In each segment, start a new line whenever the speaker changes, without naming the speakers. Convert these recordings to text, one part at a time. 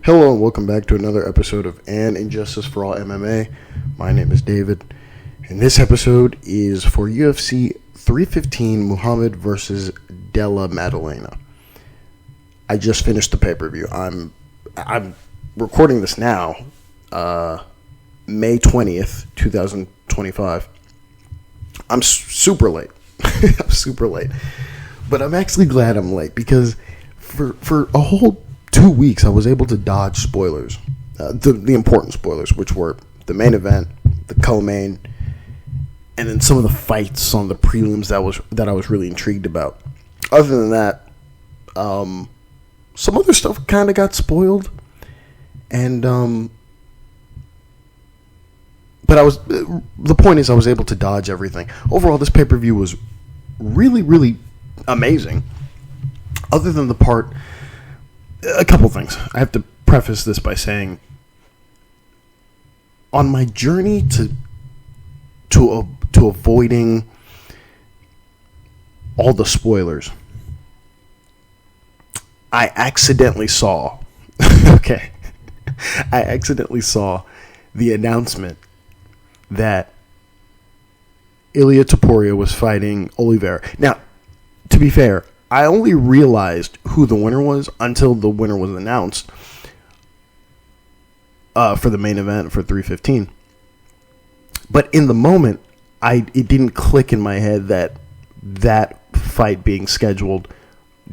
Hello and welcome back to another episode of Injustice For All MMA. My name is David, and this episode is for UFC 315 Muhammad versus Della Maddalena. I just finished the pay-per-view. I'm recording this now, May 20th, 2025. I'm super late. I'm super late. But I'm actually glad I'm late because for a whole 2 weeks, I was able to dodge spoilers, the important spoilers, which were the main event, the co-main, and then some of the fights on the prelims that I was really intrigued about. Other than that, some other stuff kind of got spoiled, and but the point is I was able to dodge everything. Overall, this pay-per-view was really, really amazing. Other than the part. A couple things. I have to preface this by saying, on my journey to avoiding all the spoilers, I accidentally saw the announcement that Ilia Topuria was fighting Oliveira. Now, to be fair, I only realized who the winner was until the winner was announced for the main event for 315. But in the moment, it didn't click in my head that fight being scheduled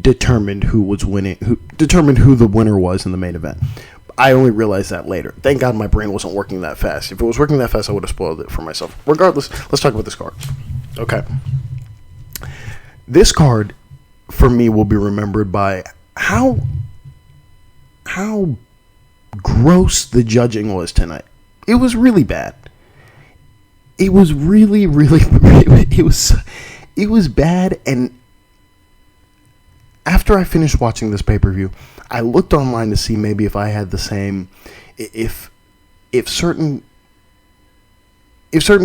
determined who was winning, determined who the winner was in the main event. I only realized that later. Thank God my brain wasn't working that fast. If it was working that fast, I would have spoiled it for myself. Regardless, let's talk about this card. Okay. This card, for me, will be remembered by how gross the judging was tonight. It was really bad. It was really, really, it was bad. And after I finished watching this pay-per-view, I looked online to see maybe if I had the same, if certain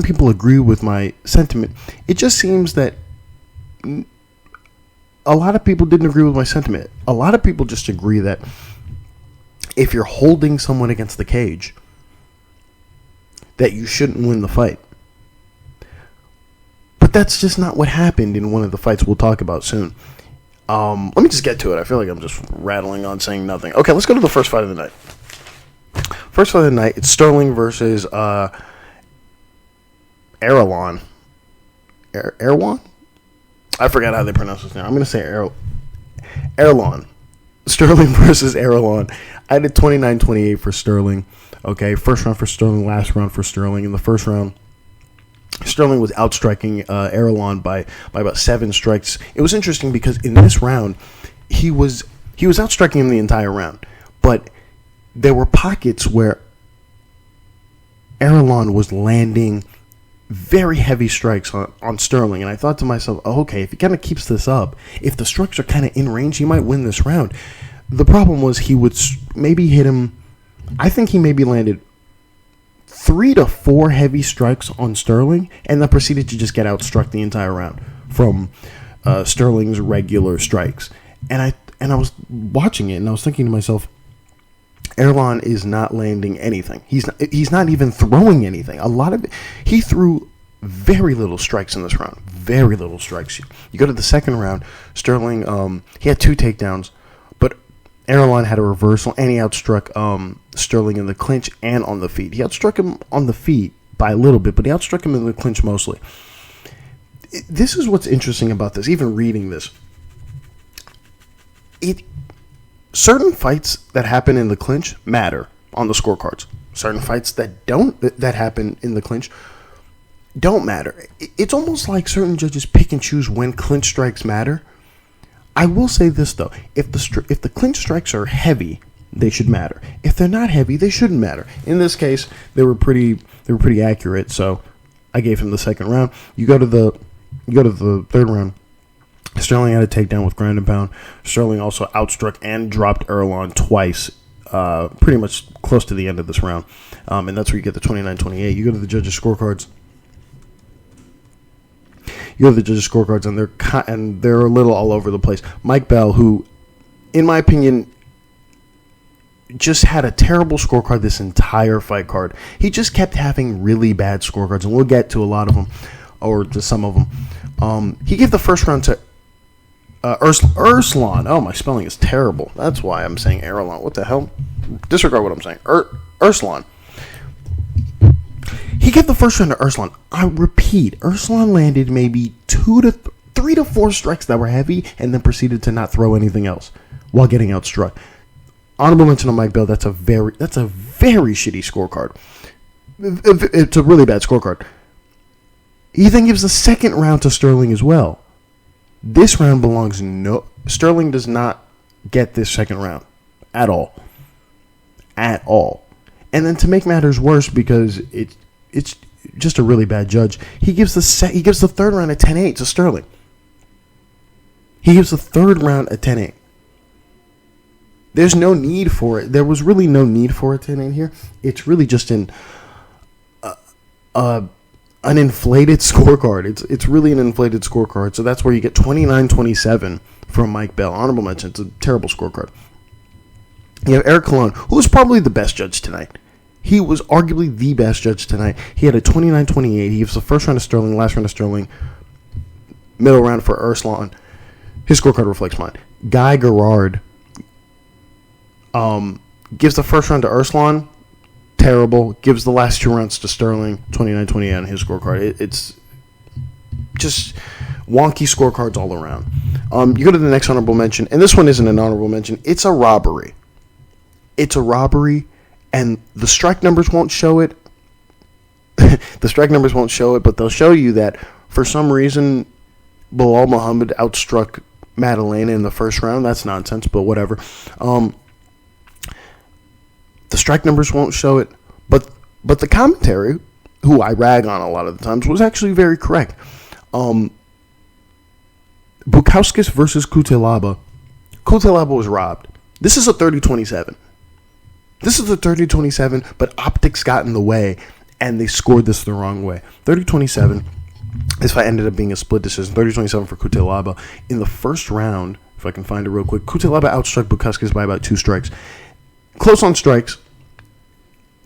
people agree with my sentiment. It just seems that a lot of people didn't agree with my sentiment. A lot of people just agree that if you're holding someone against the cage, that you shouldn't win the fight. But that's just not what happened in one of the fights we'll talk about soon. Let me just get to it. I feel like I'm just rattling on saying nothing. Okay, let's go to the first fight of the night. First fight of the night, it's Stirling versus Erslan. Erwan? I forgot how they pronounce his name. I'm going to say Erslan. Stirling versus Erslan. I did 29-28 for Stirling. Okay, first round for Stirling, last round for Stirling. In the first round, Stirling was outstriking Erslan by about 7 strikes. It was interesting because in this round, he was outstriking him the entire round. But there were pockets where Erslan was landing very heavy strikes on Stirling, and I thought to myself, oh, okay, if he kind of keeps this up, if the strikes are kind of in range, he might win this round. The problem was he would maybe hit him, I think he maybe landed 3 to 4 heavy strikes on Stirling, and then proceeded to just get outstruck the entire round from Stirling's regular strikes. And I was watching it, and I was thinking to myself, Erslan is not landing anything. He's not even throwing anything. He threw very little strikes in this round. Very little strikes. You go to the second round, Stirling, he had 2 takedowns, but Erslan had a reversal, and he outstruck Stirling in the clinch and on the feet. He outstruck him on the feet by a little bit, but he outstruck him in the clinch mostly. This is what's interesting about this, even reading this. Certain fights that happen in the clinch matter on the scorecards. Certain fights that happen in the clinch don't matter. It's almost like certain judges pick and choose when clinch strikes matter. I will say this though: if the clinch strikes are heavy, they should matter. If they're not heavy, they shouldn't matter. In this case, they were pretty accurate, so I gave him the second round. You go to the third round. Stirling had a takedown with ground and pound. Stirling also outstruck and dropped Erslan twice, pretty much close to the end of this round. And that's where you get the 29-28. You go to the judges' scorecards. And they're a little all over the place. Mike Bell, who, in my opinion, just had a terrible scorecard this entire fight card. He just kept having really bad scorecards, and we'll get to a lot of them, or to some of them. He gave the first round to Erslan. Oh, my spelling is terrible. That's why I'm saying Erslan. What the hell? Disregard what I'm saying. Erslan. He gave the first round to Erslan. I repeat, Erslan landed maybe 3 to 4 strikes that were heavy, and then proceeded to not throw anything else while getting outstruck. Honorable mention on Mike Bell. That's a very shitty scorecard. It's a really bad scorecard. He then gives the second round to Stirling as well. This round belongs Stirling does not get this second round at all. At all. And then to make matters worse, because it's just a really bad judge, he gives the third round at 10-8 to Stirling. He gives the third round at 10-8. There's no need for it. There was really no need for a 10-8 here. It's really just an inflated scorecard. It's really an inflated scorecard. So that's where you get 29-27 from Mike Bell. Honorable mention. It's a terrible scorecard. You have Eric Colon, who was probably the best judge tonight. He was arguably the best judge tonight. He had a 29-28. He gives the first round to Stirling, last round to Stirling, middle round for Erslan. His scorecard reflects mine. Guy Gerard gives the first round to Erslan, terrible. Gives the last 2 rounds to Stirling, 29-28 on his scorecard. It's just wonky scorecards all around. You go to the next honorable mention, and this one isn't an honorable mention. It's a robbery. It's a robbery, and the strike numbers won't show it. The strike numbers won't show it, but they'll show you that for some reason Belal Muhammad outstruck Maddalena in the first round. That's nonsense, but whatever. The strike numbers won't show it, but the commentary, who I rag on a lot of the times, was actually very correct. Bukauskas versus Cutelaba. Cutelaba was robbed. This is a 30-27. This is a 30-27, but optics got in the way, and they scored this the wrong way. 30-27. This fight ended up being a split decision. 30-27 for Cutelaba. In the first round, if I can find it real quick, Cutelaba outstruck Bukauskas by about 2 strikes. Close on strikes.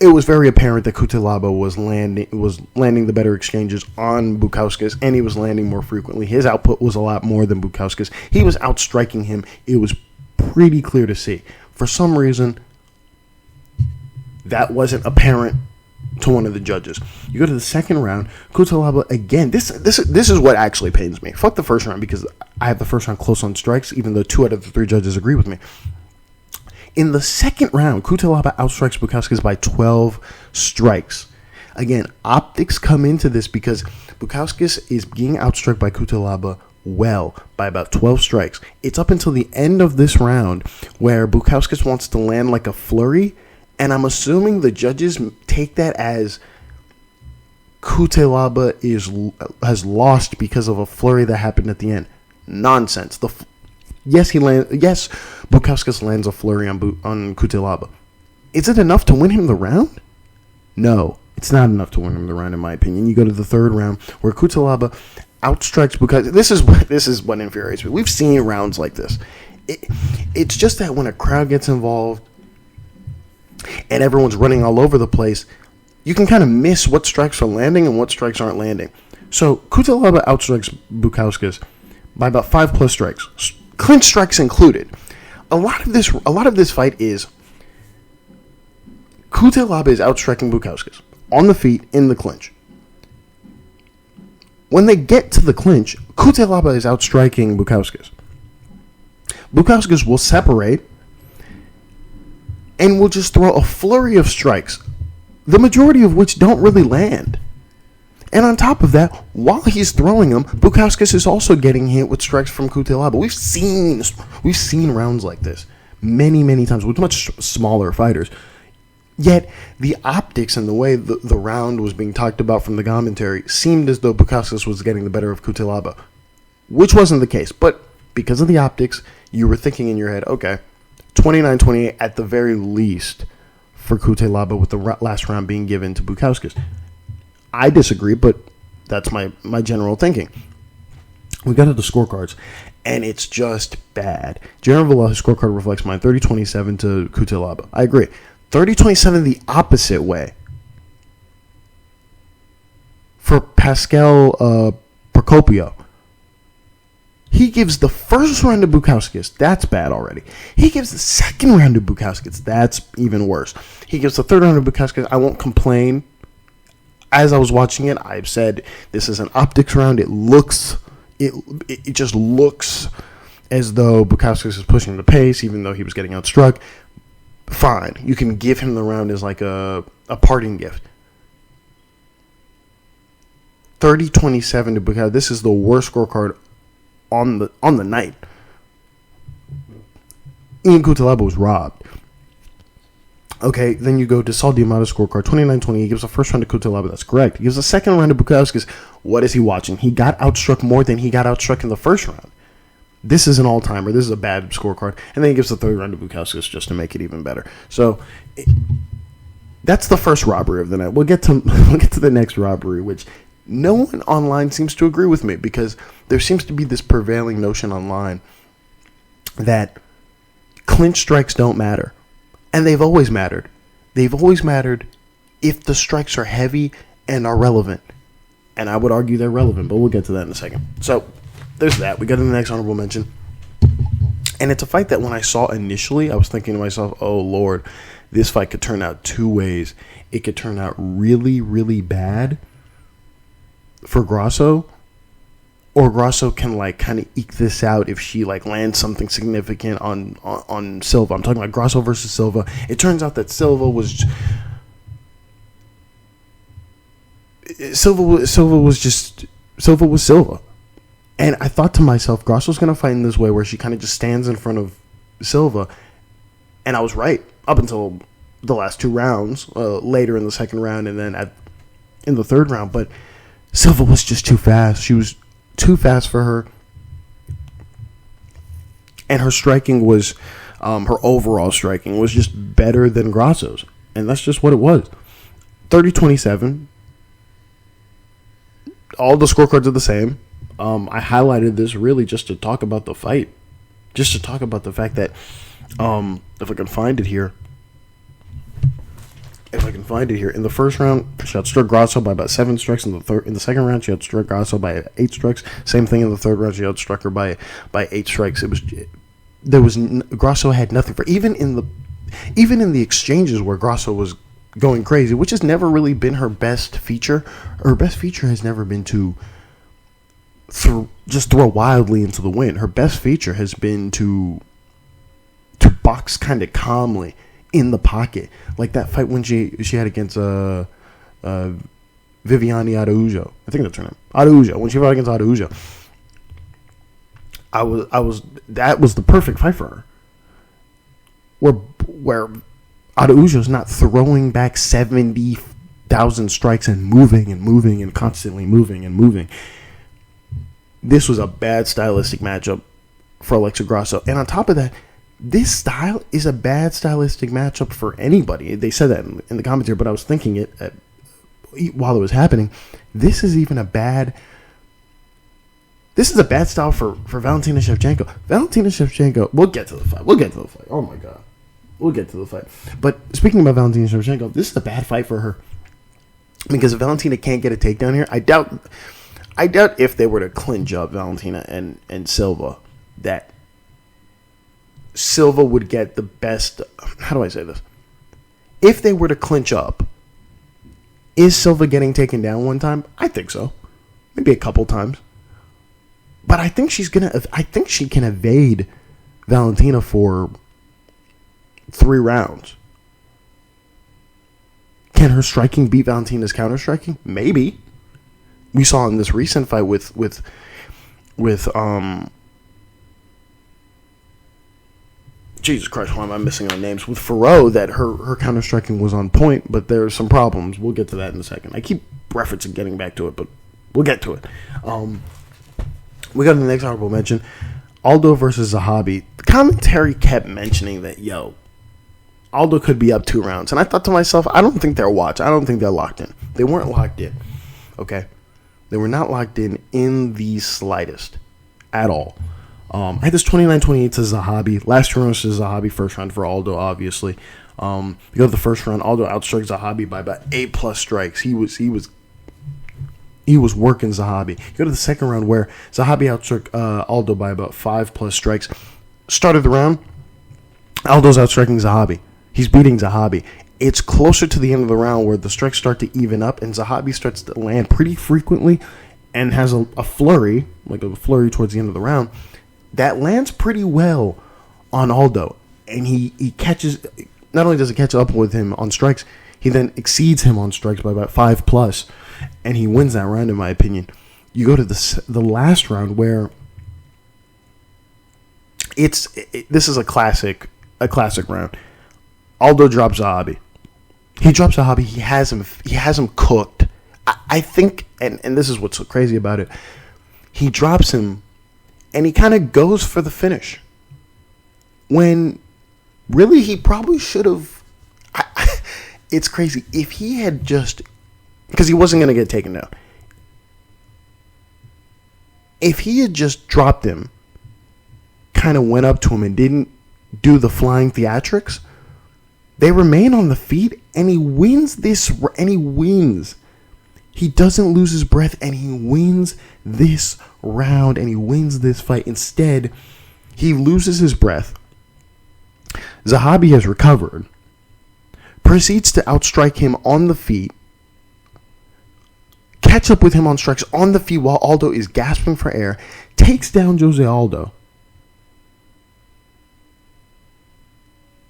It was very apparent that Cutelaba was landing the better exchanges on Bukauskas, and he was landing more frequently. His output was a lot more than Bukauskas. He was outstriking him. It was pretty clear to see. For some reason, that wasn't apparent to one of the judges. You go to the second round, Cutelaba again. This is what actually pains me. Fuck the first round, because I have the first round close on strikes, even though 2 out of the 3 judges agree with me. In the second round, Cutelaba outstrikes Bukauskas by 12 strikes. Again, optics come into this because Bukauskas is being outstruck by Cutelaba well by about 12 strikes. It's up until the end of this round where Bukauskas wants to land like a flurry, and I'm assuming the judges take that as Cutelaba has lost because of a flurry that happened at the end. Nonsense. Yes, Bukauskas lands a flurry on Cutelaba. Is it enough to win him the round? No, it's not enough to win him the round, in my opinion. You go to the third round where Cutelaba outstrikes Bukauskas. This is what infuriates me. We've seen rounds like this. It's just that when a crowd gets involved and everyone's running all over the place, you can kind of miss what strikes are landing and what strikes aren't landing. So Cutelaba outstrikes Bukauskas by about 5+ strikes. Clinch strikes included. A lot of this fight is Cutelaba is outstriking Bukauskas on the feet in the clinch. When they get to the clinch, Cutelaba is outstriking Bukauskas. Bukauskas will separate and will just throw a flurry of strikes, the majority of which don't really land. And on top of that, while he's throwing them, Bukauskas is also getting hit with strikes from Cutelaba. We've seen rounds like this many, many times with much smaller fighters. Yet the optics and the way the round was being talked about from the commentary seemed as though Bukauskas was getting the better of Cutelaba, which wasn't the case. But because of the optics, you were thinking in your head, okay, 29-28 at the very least for Cutelaba, with the last round being given to Bukauskas. I disagree, but that's my general thinking. We got to the scorecards, and it's just bad. General Velazquez's scorecard reflects mine, 30-27 to Cutelaba. I agree. 30-27 the opposite way. For Pascal Procopio. He gives the first round to Bukauskas. That's bad already. He gives the second round to Bukauskas. That's even worse. He gives the third round to Bukauskas. I won't complain. As I was watching it, I've said this is an optics round. It just looks as though Bukauskas is pushing the pace, even though he was getting outstruck. Fine. You can give him the round as like a parting gift. 30-27 to Bukauskas. This is the worst scorecard on the night. Ian Cutelaba was robbed. Okay, then you go to Saul Diamato's scorecard, 29-20. He gives the first round to Cutelaba. That's correct. He gives the second round to Bukauskas. What is he watching? He got outstruck more than he got outstruck in the first round. This is an all-timer. This is a bad scorecard. And then he gives the third round to Bukauskas just to make it even better. So that's the first robbery of the night. We'll get to the next robbery, which no one online seems to agree with me, because there seems to be this prevailing notion online that clinch strikes don't matter. And they've always mattered. They've always mattered if the strikes are heavy and are relevant. And I would argue they're relevant, but we'll get to that in a second. So there's that. We go to the next honorable mention. And it's a fight that when I saw initially, I was thinking to myself, oh, Lord, this fight could turn out two ways. It could turn out really, really bad for Grasso, or Grasso can like kind of eke this out if she like lands something significant on Silva. I'm talking about Grasso versus Silva. It turns out that Silva was Silva. And I thought to myself, Grasso's going to fight in this way where she kind of just stands in front of Silva. And I was right up until the last two rounds, later in the second round and then in the third round. But Silva was just too fast. She was too fast for her. And her striking was, her overall striking was just better than Grasso's. And that's just what it was. 30-27. All the scorecards are the same. I highlighted this really just to talk about the fight. Just to talk about the fact that, if I can find it here. In the first round, she outstruck Grasso by about 7 strikes. In the second round, she outstruck Grasso by 8 strikes. Same thing in the third round, she outstruck her by 8 strikes. Grasso had nothing for even in the exchanges where Grasso was going crazy, which has never really been her best feature. Her best feature has never been to just throw wildly into the wind. Her best feature has been to box kind of calmly in the pocket, like that fight when she had against Viviane Araujo. I think that's her name. Araujo. When she fought against Araujo, that was the perfect fight for her. Where Araujo's not throwing back 70,000 strikes and moving and constantly moving. This was a bad stylistic matchup for Alexa Grasso. And on top of that, this style is a bad stylistic matchup for anybody. They said that in the commentary, but I was thinking it while it was happening. This is a bad style for Valentina Shevchenko. Valentina Shevchenko, we'll get to the fight. Oh my God. We'll get to the fight. But speaking about Valentina Shevchenko, this is a bad fight for her. Because if Valentina can't get a takedown here, I doubt if they were to clinch up Valentina and Silva, that Silva would get the best. How do I say this? If they were to clinch up, is Silva getting taken down one time? I think so. Maybe a couple times. But I think she can evade Valentina for 3 rounds. Can her striking beat Valentina's counter striking? Maybe. We saw in this recent fight with Jesus Christ, why am I missing on names? With Fiorot, that her counter striking was on point, but there are some problems. We'll get to that in a second. I keep referencing getting back to it, but we'll get to it. We got to the next honorable mention, Aldo versus Zahabi. The commentary kept mentioning that, Aldo could be up 2 rounds. And I thought to myself, I don't think they're watched. I don't think they're locked in. They weren't locked in. Okay? They were not locked in the slightest. at all. I had this 29-28 to Zahabi. Last 2 rounds to Zahabi. First round for Aldo, obviously. You go to the first round. Aldo outstruck Zahabi by about 8+ strikes. He was working Zahabi. You go to the second round where Zahabi outstruck Aldo by about 5+ strikes. Start of the round, Aldo's outstriking Zahabi. He's beating Zahabi. It's closer to the end of the round where the strikes start to even up, and Zahabi starts to land pretty frequently and has a flurry, like a flurry towards the end of the round, that lands pretty well on Aldo. And he catches, not only does he catch up with him on strikes, he then exceeds him on strikes by about 5+, and he wins that round, in my opinion. You go to the last round where this is a classic round. Aldo drops Zahabi. He drops Zahabi. He has him cooked. I think, and this is what's so crazy about it, he drops him, and he kind of goes for the finish. When really he probably should have. It's crazy. If he had just, because he wasn't going to get taken down. If he had just dropped him, kind of went up to him and didn't do the flying theatrics, they remain on the feet, and he wins this, and he wins. He doesn't lose his breath, and he wins this round, and he wins this fight. Instead, he loses his breath. Zahabi has recovered, proceeds to outstrike him on the feet, catch up with him on strikes on the feet while Aldo is gasping for air, takes down Jose Aldo,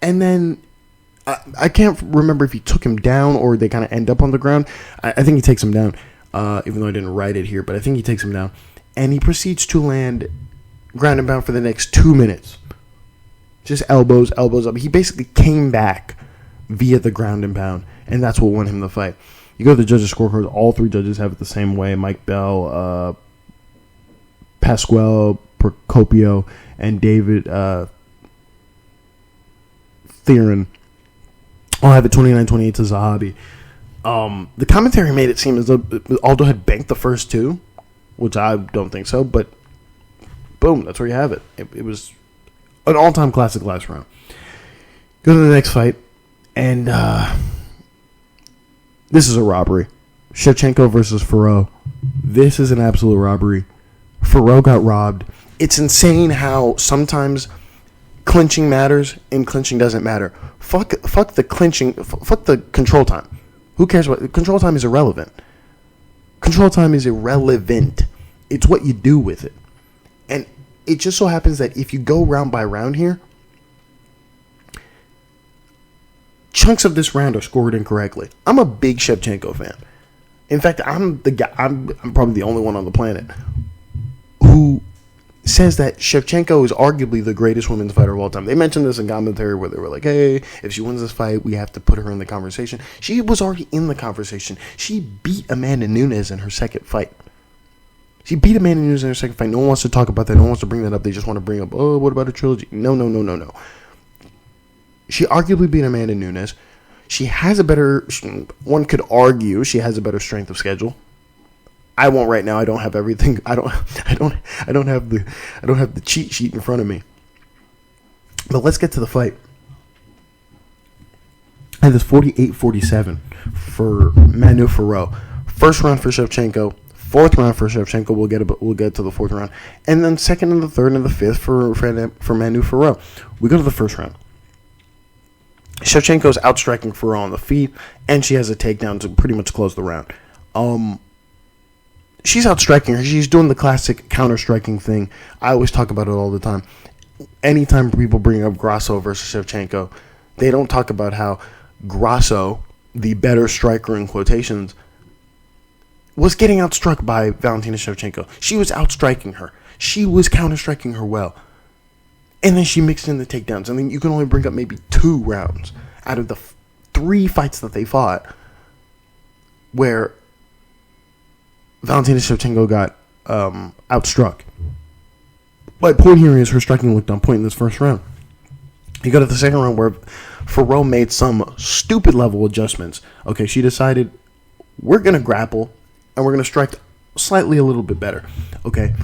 and then I can't remember if he took him down or they kind of end up on the ground. I think he takes him down, even though I didn't write it here, but I think he takes him down. And he proceeds to land ground and pound for the next 2 minutes. Just elbows up. He basically came back via the ground and pound, and that's what won him the fight. You go to the judges' scorecards. All 3 judges have it the same way. Mike Bell, Pasquale Procopio, and David Theron all have it 29-28 to Zahabi. The commentary made it seem as though Aldo had banked the first 2, which I don't think so, but boom, that's where you have it. It was an all-time classic last round. Go to the next fight, and this is a robbery. Shevchenko versus Fiorot. This is an absolute robbery. Fiorot got robbed. It's insane how sometimes clinching matters and clinching doesn't matter. Fuck the clinching. Fuck the control time. Who cares what control time is irrelevant. Control time is irrelevant. It's what you do with it. And it just so happens that if you go round by round here, chunks of this round are scored incorrectly. I'm a big Shevchenko fan. In fact, I'm probably the only one on the planet who says that Shevchenko is arguably the greatest women's fighter of all time. They mentioned this in commentary where they were like, hey, if she wins this fight, we have to put her in the conversation. She was already in the conversation. She beat Amanda Nunes in her second fight. No one wants to talk about that. No one wants to bring that up. They just want to bring up, oh, what about a trilogy? No. She arguably beat Amanda Nunes. She has one could argue she has a better strength of schedule. I won't right now. I don't have everything. I don't have the cheat sheet in front of me. But let's get to the fight. I had this 48-47 for Manon Fiorot. First round for Shevchenko. Fourth round for Shevchenko. We'll get to the fourth round, and then second and the third and the fifth for Manon Fiorot. We go to the first round. Shevchenko's outstriking Fiorot on the feet, and she has a takedown to pretty much close the round. She's outstriking her. She's doing the classic counter-striking thing. I always talk about it all the time. Anytime people bring up Grasso versus Shevchenko, they don't talk about how Grasso, the better striker in quotations, was getting outstruck by Valentina Shevchenko. She was outstriking her. She was counter-striking her well. And then she mixed in the takedowns. And then you can only bring up maybe 2 rounds out of the 3 fights that they fought where Valentina Shevchenko got outstruck. My point here is her striking looked on point in this first round. You go to the second round where Fiorot made some stupid level adjustments. Okay, she decided we're going to grapple and we're going to strike slightly a little bit better. Okay,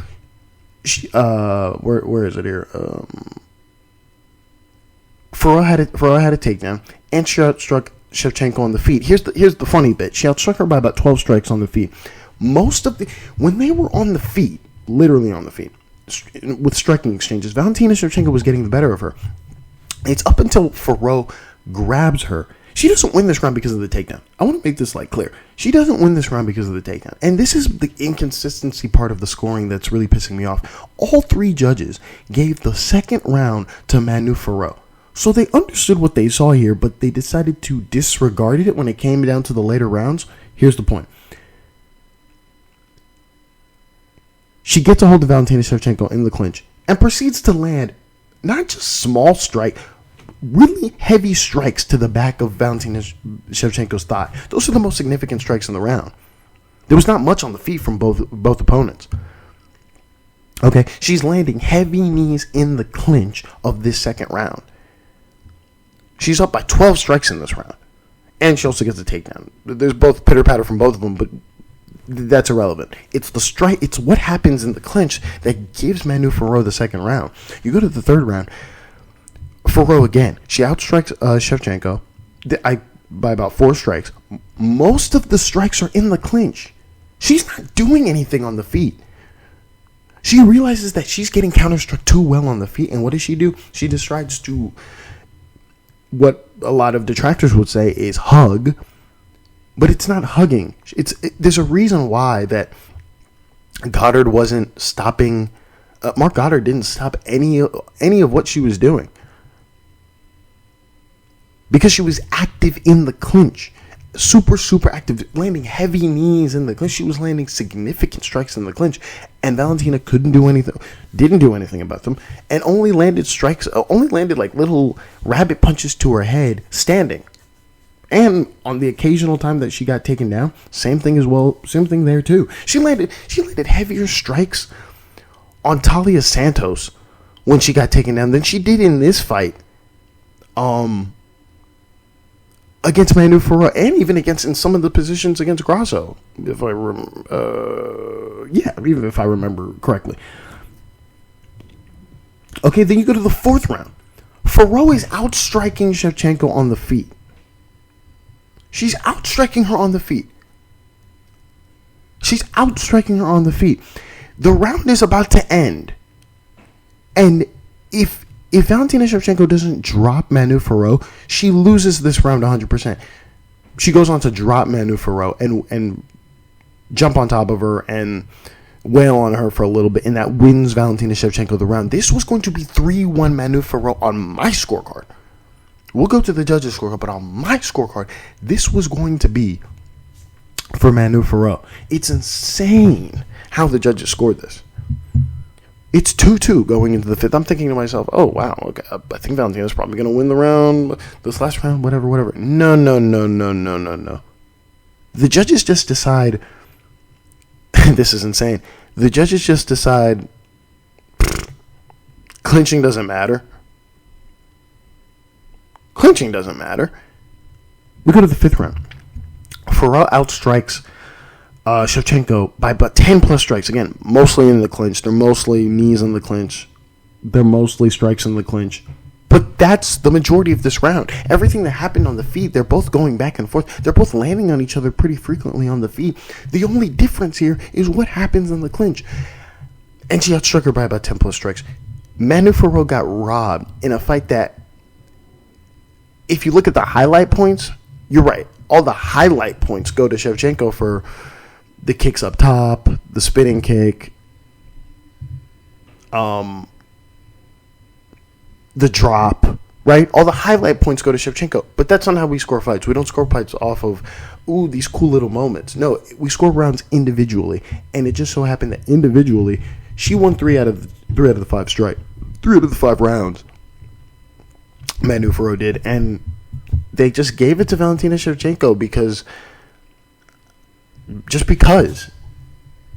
Where is it here? Fiorot had a takedown, and she outstruck Shevchenko on the feet. Here's the funny bit. She outstruck her by about 12 strikes on the feet. When they were on the feet, literally on the feet, with striking exchanges, Valentina Shevchenko was getting the better of her. It's up until Fiorot grabs her. She doesn't win this round because of the takedown. I want to make this clear. She doesn't win this round because of the takedown. And this is the inconsistency part of the scoring that's really pissing me off. All three judges gave the second round to Manon Fiorot. So they understood what they saw here, but they decided to disregard it when it came down to the later rounds. Here's the point. She gets a hold of Valentina Shevchenko in the clinch and proceeds to land not just small strike, really heavy strikes to the back of Valentina Shevchenko's thigh. Those are the most significant strikes in the round. There was not much on the feet from both opponents. Okay, she's landing heavy knees in the clinch of this second round. She's up by 12 strikes in this round. And she also gets a takedown. There's both pitter-patter from both of them, but that's irrelevant. It's the strike. It's what happens in the clinch that gives Manon Fiorot the second round. You go to the third round. Fiorot again. She outstrikes Shevchenko by about 4 strikes. Most of the strikes are in the clinch. She's not doing anything on the feet. She realizes that she's getting counterstruck too well on the feet, and what does she do? She decides to, what a lot of detractors would say is hug, but it's not hugging. There's a reason why that Goddard wasn't stopping. Mark Goddard didn't stop any of what she was doing because she was active in the clinch, super active, landing heavy knees in the clinch. She was landing significant strikes in the clinch, and Valentina didn't do anything about them, and only landed like little rabbit punches to her head standing. And on the occasional time that she got taken down, same thing there too. She landed heavier strikes on Talia Santos when she got taken down than she did in this fight. Against Manon Fiorot, and even in some of the positions against Grasso, even if I remember correctly. Okay, then you go to the fourth round. Fiorot is outstriking Shevchenko on the feet. She's outstriking her on the feet. The round is about to end, and if Valentina Shevchenko doesn't drop Manon Fiorot, she loses this round 100%. She goes on to drop Manon Fiorot and jump on top of her and wail on her for a little bit, and that wins Valentina Shevchenko the round. This was going to be 3-1 Manon Fiorot on my scorecard. We'll go to the judges' scorecard, but on my scorecard, this was going to be for Manon Fiorot. It's insane how the judges scored this. It's 2-2 going into the fifth. I'm thinking to myself, oh, wow, okay, I think Valentina's probably going to win the round, this last round, whatever. No. The judges just decide, this is insane, the judges just decide, clinching doesn't matter. We go to the fifth round. Fiorot outstrikes Shevchenko by about 10 plus strikes. Again, mostly in the clinch. They're mostly knees in the clinch. They're mostly strikes in the clinch. But that's the majority of this round. Everything that happened on the feet, they're both going back and forth. They're both landing on each other pretty frequently on the feet. The only difference here is what happens in the clinch. And she outstruck her by about 10 plus strikes. Manon Fiorot got robbed in a fight that, if you look at the highlight points, you're right. All the highlight points go to Shevchenko for the kicks up top, the spinning kick, the drop, right? All the highlight points go to Shevchenko. But that's not how we score fights. We don't score fights off of, these cool little moments. No, we score rounds individually. And it just so happened that individually, she won 3 out of the 5 rounds. Manon Fiorot did. And they just gave it to Valentina Shevchenko because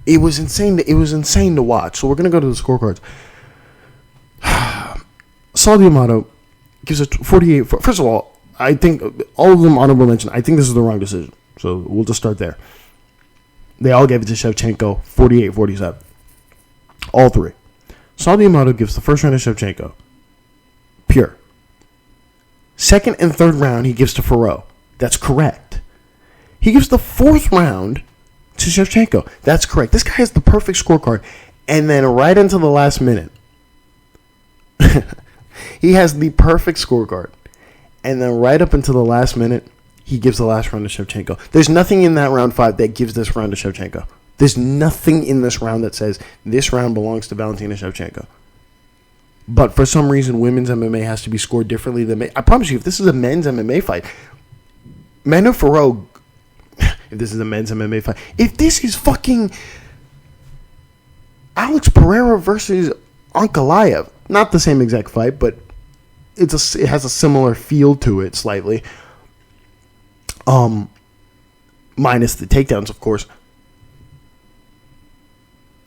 it was insane. It was insane to watch. So we're gonna go to the scorecards. Saul D'Amato gives a 48. First of all, I think all of them honorable mention. I think this is the wrong decision. So we'll just start there. They all gave it to Shevchenko, 48-47. All three. Saul D'Amato gives the first round to Shevchenko. Pure. Second and third round, he gives to Fiorot. That's correct. He gives the fourth round to Shevchenko. That's correct. This guy has the perfect scorecard. And then right into the last minute, he has the perfect scorecard. And then right up until the last minute, he gives the last round to Shevchenko. There's nothing in that round 5 that gives this round to Shevchenko. There's nothing in this round that says this round belongs to Valentina Shevchenko. But for some reason, women's MMA has to be scored differently than men. I promise you, if this is a men's MMA fight, Manon Fiorot, if this is a men's MMA fight, if this is fucking Alex Pereira versus Ankalaev, not the same exact fight, but it has a similar feel to it slightly. Minus the takedowns, of course.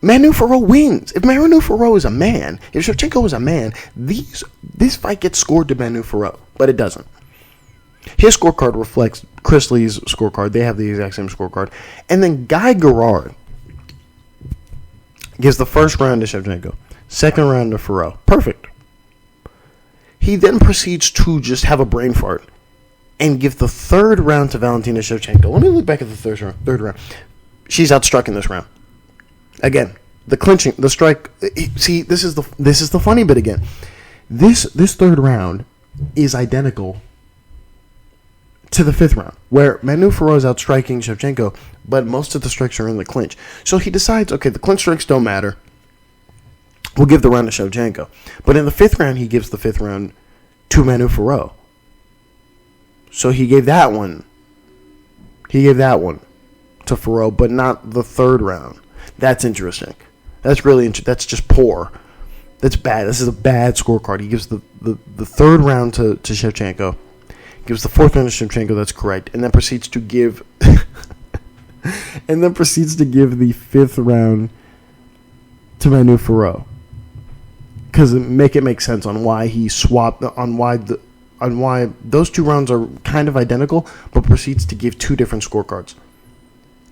Manon Fiorot wins. If Manon Fiorot is a man, if Shevchenko is a man, this fight gets scored to Manon Fiorot, but it doesn't. His scorecard reflects Chris Lee's scorecard. They have the exact same scorecard. And then Guy Gerard gives the first round to Shevchenko, second round to Fiorot. Perfect. He then proceeds to just have a brain fart and give the third round to Valentina Shevchenko. Let me look back at the third round. She's outstruck in this round. Again, the clinching, the strike. See, this is the funny bit again. This third round is identical to the fifth round, where Manon Fiorot is outstriking Shevchenko, but most of the strikes are in the clinch. So he decides, okay, the clinch strikes don't matter. We'll give the round to Shevchenko. But in the fifth round, he gives the fifth round to Manon Fiorot. So he gave that one. He gave that one to Fiorot, but not the third round. That's interesting. That's really interesting. That's just poor. That's bad. This is a bad scorecard. He gives the third round to Shevchenko. Gives the fourth round to Shevchenko. That's correct. And then proceeds to give the fifth round to Manon Fiorot. Because it make sense on why he swapped, on why those two rounds are kind of identical, but proceeds to give two different scorecards.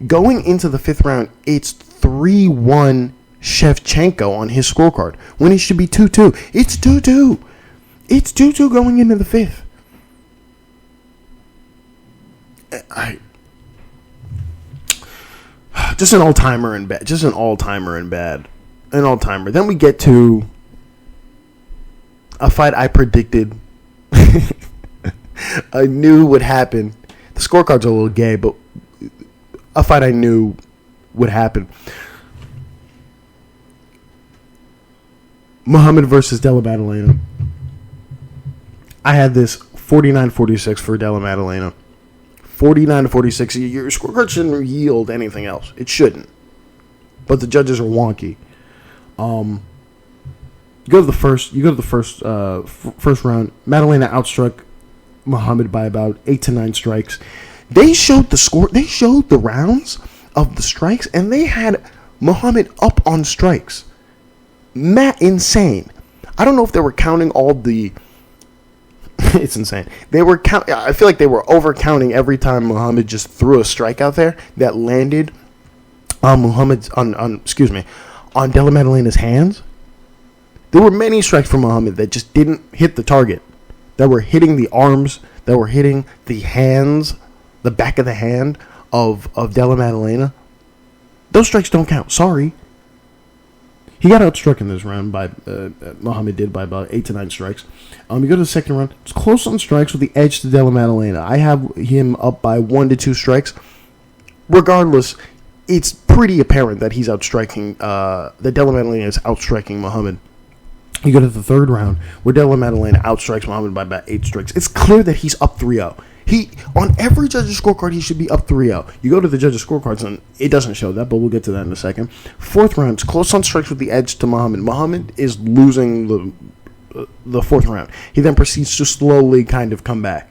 Going into the fifth round, it's 3-1 Shevchenko on his scorecard when it should be 2-2. It's 2-2. It's 2-2 going into the fifth. Just an all-timer in bad. Just an all-timer in bad. An all-timer. Then we get to a fight I predicted. I knew would happen. The scorecards are a little gay, but a fight I knew would happen. Muhammad versus Della Maddalena. I had this 49-46 for Della Maddalena. 49-46. Your scorecard shouldn't yield anything else. It shouldn't. But the judges are wonky. You go to the first round. Maddalena outstruck Muhammad by about 8 to 9 strikes. They showed the score. They showed the rounds of the strikes, and they had Muhammad up on strikes. Insane. I don't know if they were counting all the. It's insane. They were I feel like they were over counting every time Muhammad just threw a strike out there that landed on on Della Maddalena's hands. There were many strikes from Muhammad that just didn't hit the target. That were hitting the arms. That were hitting the hands, the back of the hand of Della Maddalena. Those strikes don't count. Sorry. He got outstruck in this round by Muhammad did by about 8 to 9 strikes. You go to the second round. It's close on strikes with the edge to Della Maddalena. I have him up by 1 to 2 strikes. Regardless, it's pretty apparent that he's outstriking. That Della Maddalena is outstriking Muhammad. You go to the third round where Della Maddalena outstrikes Muhammad by about 8 strikes. It's clear that he's up 3-0. On every judge's scorecard, he should be up 3-0. You go to the judge's scorecards, and it doesn't show that, but we'll get to that in a second. Fourth round, it's close on strikes with the edge to Muhammad. Muhammad is losing the fourth round. He then proceeds to slowly kind of come back.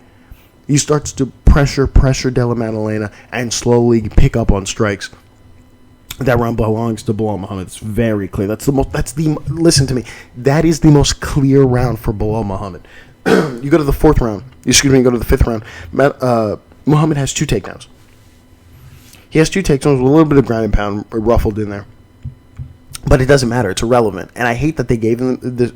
He starts to pressure Della Maddalena and slowly pick up on strikes. That round belongs to Belal Muhammad. It's very clear. Listen to me. That is the most clear round for Belal Muhammad. You go to the fourth round. You go to the fifth round. Muhammad has 2 takedowns. He has 2 takedowns with a little bit of ground and pound ruffled in there. But it doesn't matter. It's irrelevant. And I hate that they gave him this.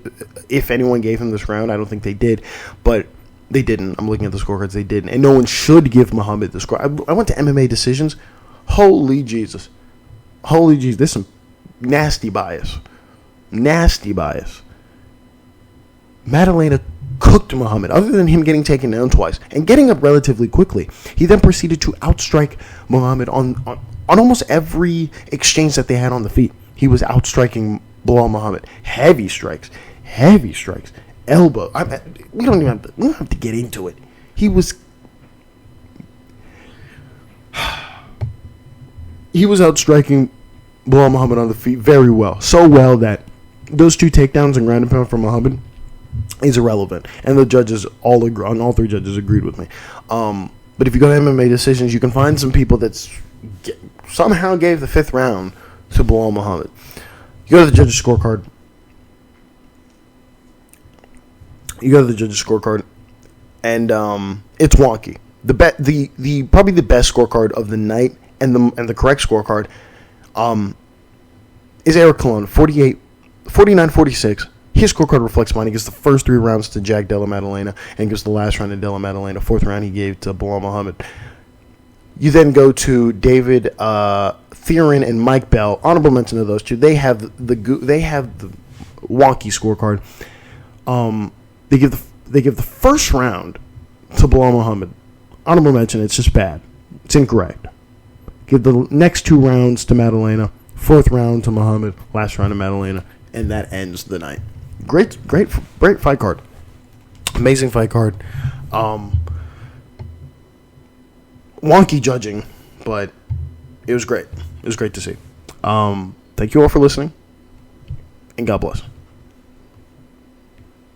If anyone gave him this round, I don't think they did. But they didn't. I'm looking at the scorecards. They didn't. And no one should give Muhammad the score. I went to MMA decisions. Holy Jesus. Holy Jesus. There's some nasty bias. Nasty bias. Maddalena cooked Muhammad, other than him getting taken down twice and getting up relatively quickly. He then proceeded to outstrike Muhammad on almost every exchange that they had on the feet. He was outstriking Belal Muhammad. Heavy strikes. Elbow. We don't have to get into it. He was outstriking Belal Muhammad on the feet very well. So well that those 2 takedowns and ground and pound from Muhammad is irrelevant. And the judges all three judges agreed with me. But if you go to MMA decisions, you can find some people that somehow gave the 5th round to Belal Muhammad. You go to the judges' scorecard. And it's wonky. The probably the best scorecard of the night and the correct scorecard is Eric Colon, 49-46. His scorecard reflects mine. He gives the first 3 rounds to Jack Della Maddalena and gives the last round to Della Maddalena. 4th round he gave to Belal Muhammad. You then go to David Theron and Mike Bell. Honorable mention to those 2. They have the wonky scorecard. They give the first round to Belal Muhammad. Honorable mention. It's just bad. It's incorrect. Give the next 2 rounds to Maddalena. 4th round to Muhammad. Last round to Maddalena, and that ends the night. Great fight card. Amazing fight card. Wonky judging, but it was great. It was great to see. Thank you all for listening, and God bless.